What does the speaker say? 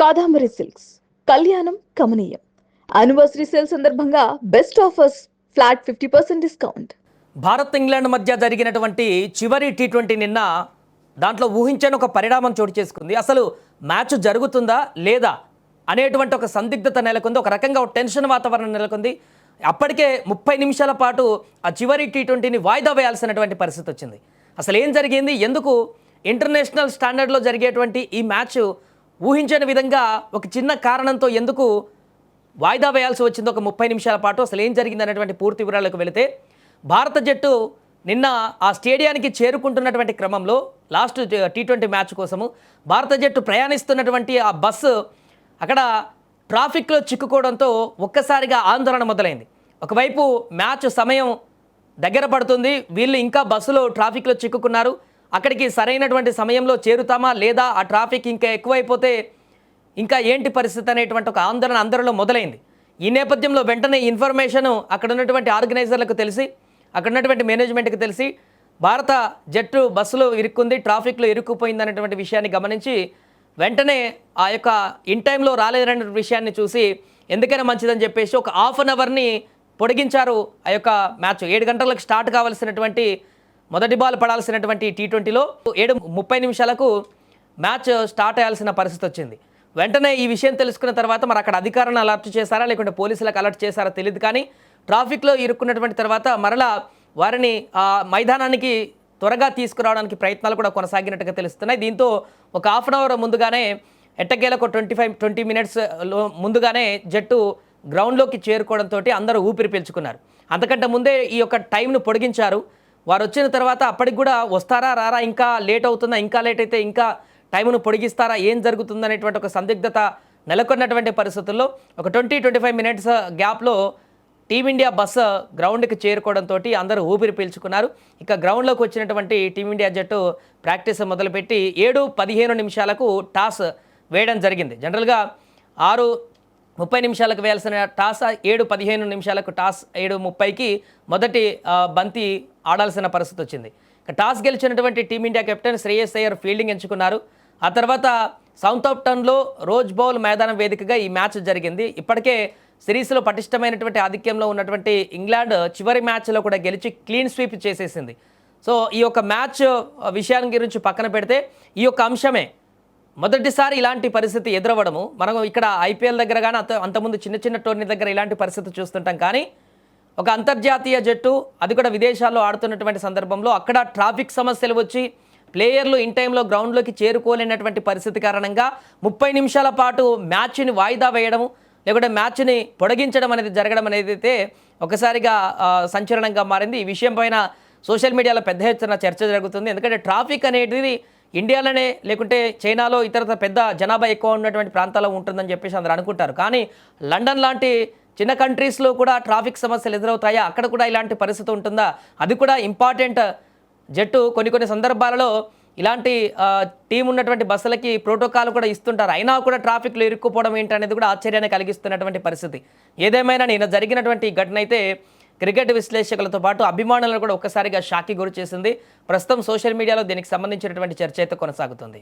Kadambari silks కళ్యాణం కమనీయం anniversary sale సందర్భంగా best offers flat 50% discount. Bharat England మధ్య జరిగినటువంటి చివరి టీ20 నిన్న దాంట్లో ఊహించని ఒక పరిణామం చోటు చేసుకుంది. అసలు మ్యాచ్ జరుగుతుందా లేదా అనేటువంటి ఒక సందిగ్ధత నెలకొంది. ఒక రకంగా ఒక టెన్షన్ వాతావరణం నెలకొంది. అప్పటికే 30 నిమిషాల పాటు ఆ చివరి టీ20ని వాయిదా వేయాల్సినటువంటి పరిస్థితి వచ్చింది. అసలు ఏం జరిగింది, ఎందుకు ఇంటర్నేషనల్ స్టాండర్డ్లో జరిగేటువంటి ఈ మ్యాచ్ ఊహించని విధంగా ఒక చిన్న కారణంతో ఎందుకు వాయిదా వేయాల్సి వచ్చింది ఒక 30 నిమిషాల పాటు, అసలు ఏం జరిగింది అనేటువంటి పూర్తి వివరాలకు వెళితే, భారత జట్టు నిన్న ఆ స్టేడియానికి చేరుకుంటున్నటువంటి క్రమంలో లాస్ట్ టీ20 మ్యాచ్ కోసము భారత జట్టు ప్రయాణిస్తున్నటువంటి ఆ బస్సు అక్కడ ట్రాఫిక్లో చిక్కుకోవడంతో ఒక్కసారిగా ఆందోళన మొదలైంది. ఒకవైపు మ్యాచ్ సమయం దగ్గర పడుతుంది, వీళ్ళు ఇంకా బస్సులో ట్రాఫిక్లో చిక్కుకున్నారు, అక్కడికి సరైనటువంటి సమయంలో చేరుతామా లేదా, ఆ ట్రాఫిక్ ఇంకా ఎక్కువైపోతే ఇంకా ఏంటి పరిస్థితి అనేటువంటి ఒక ఆందోళన అందరిలో మొదలైంది. ఈ నేపథ్యంలో వెంటనే ఇన్ఫర్మేషన్ అక్కడ ఉన్నటువంటి ఆర్గనైజర్లకు తెలిసి, అక్కడ ఉన్నటువంటి మేనేజ్మెంట్కి తెలిసి భారత జట్టు బస్సులో ఇరుక్కుంది, ట్రాఫిక్లో ఇరుక్కుపోయింది అనేటువంటి విషయాన్ని గమనించి వెంటనే ఆ యొక్క ఇన్ టైంలో రాలేదనే విషయాన్ని చూసి ఎందుకైనా మంచిదని చెప్పేసి ఒక హాఫ్ అన్ అవర్ని పొడిగించారు. ఆ యొక్క మ్యాచ్ 7 గంటలకు స్టార్ట్ కావాల్సినటువంటి మొదటి బాల్ పడాల్సినటువంటి టీ20లో 7:30 నిమిషాలకు మ్యాచ్ స్టార్ట్ అయ్యాల్సిన పరిస్థితి వచ్చింది. వెంటనే ఈ విషయం తెలుసుకున్న తర్వాత మరి అక్కడ అధికారులను అలర్ట్ చేశారా లేకుంటే పోలీసులకు అలర్ట్ చేశారా తెలియదు, కానీ ట్రాఫిక్లో ఇరుక్కున్నటువంటి తర్వాత మరలా వారిని మైదానానికి త్వరగా తీసుకురావడానికి ప్రయత్నాలు కూడా కొనసాగినట్టుగా తెలుస్తున్నాయి. దీంతో ఒక హాఫ్ అన్ అవర్ ముందుగానే ఎట్టకేలకు 20 మినిట్స్ ముందుగానే జట్టు గ్రౌండ్లోకి చేరుకోవడంతో అందరూ ఊపిరి పీల్చుకున్నారు. అంతకంటే ముందే ఈ యొక్క టైంను పొడిగించారు. వారు వచ్చిన తర్వాత అప్పటికి కూడా వస్తారా రారా, ఇంకా లేట్ అవుతుందా, ఇంకా లేట్ అయితే ఇంకా టైంను పొడిగిస్తారా, ఏం జరుగుతుందనేటువంటి ఒక సందిగ్ధత నెలకొన్నటువంటి పరిస్థితుల్లో ఒక 20-25 మినిట్స్ గ్యాప్లో టీమిండియా బస్సు గ్రౌండ్కి చేరుకోవడంతో అందరూ ఊపిరి పీల్చుకున్నారు. ఇక గ్రౌండ్లోకి వచ్చినటువంటి టీమిండియా జట్టు ప్రాక్టీస్ మొదలుపెట్టి 7:15 నిమిషాలకు టాస్ వేయడం జరిగింది. జనరల్గా 6:30 నిమిషాలకు వేయాల్సిన టాస్ 7:15 నిమిషాలకు టాస్ 7:30కి మొదటి బంతి ఆడాల్సిన పరిస్థితి వచ్చింది. టాస్ గెలిచినటువంటి team India captain Shreyas Iyer fielding ఎంచుకున్నారు. ఆ తర్వాత సౌతాంప్టన్లో రోజ్ బౌల్ మైదానం వేదికగా ఈ మ్యాచ్ జరిగింది. ఇప్పటికే సిరీస్లో పటిష్టమైనటువంటి ఆధిక్యంలో ఉన్నటువంటి ఇంగ్లాండ్ చివరి మ్యాచ్లో కూడా గెలిచి క్లీన్ స్వీప్ చేసేసింది. సో ఈ యొక్క మ్యాచ్ విషయాన్ని గురించి పక్కన పెడితే ఈ యొక్క అంశమే మొదటిసారి ఇలాంటి పరిస్థితి ఎదురవ్వడము. మనం ఇక్కడ ఐపీఎల్ దగ్గర కానీ అంతకుముందు చిన్న చిన్న టోర్నీ దగ్గర ఇలాంటి పరిస్థితి చూస్తుంటాం, కానీ ఒక అంతర్జాతీయ జట్టు అది కూడా విదేశాల్లో ఆడుతున్నటువంటి సందర్భంలో అక్కడ ట్రాఫిక్ సమస్యలు వచ్చి ప్లేయర్లు ఇన్ టైంలో గ్రౌండ్లోకి చేరుకోలేనటువంటి పరిస్థితి కారణంగా 30 నిమిషాల పాటు మ్యాచ్ని వాయిదా వేయడము లేకుంటే మ్యాచ్ని పొడిగించడం అనేది జరగడం అనేది అయితే ఒకసారిగా సంచలనంగా మారింది. ఈ విషయం పైన సోషల్ మీడియాలో పెద్ద ఎత్తున చర్చ జరుగుతుంది. ఎందుకంటే ట్రాఫిక్ అనేది ఇండియాలోనే లేకుంటే చైనాలో ఇతర పెద్ద జనాభా ఎక్కువ ఉన్నటువంటి ప్రాంతాల్లో ఉంటుందని చెప్పేసి అందరూ అనుకుంటారు, కానీ లండన్ లాంటి చిన్న కంట్రీస్లో కూడా ట్రాఫిక్ సమస్యలు ఎదురవుతాయా, అక్కడ కూడా ఇలాంటి పరిస్థితి ఉంటుందా, అది కూడా ఇంపార్టెంట్ జట్టు కొన్ని సందర్భాలలో ఇలాంటి టీం ఉన్నటువంటి బస్సులకి ప్రోటోకాల్ కూడా ఇస్తుంటారు, అయినా కూడా ట్రాఫిక్లో ఇరుక్కుపోవడం ఏంటనేది కూడా ఆశ్చర్యాన్ని కలిగిస్తున్నటువంటి పరిస్థితి. ఏదేమైనా నిన్న జరిగినటువంటి ఘటన అయితే క్రికెట్ విశ్లేషకులతో పాటు అభిమానులను కూడా ఒక్కసారిగా షాక్కి గురి చేసింది. ప్రస్తుతం సోషల్ మీడియాలో దీనికి సంబంధించినటువంటి చర్చ అయితే కొనసాగుతుంది.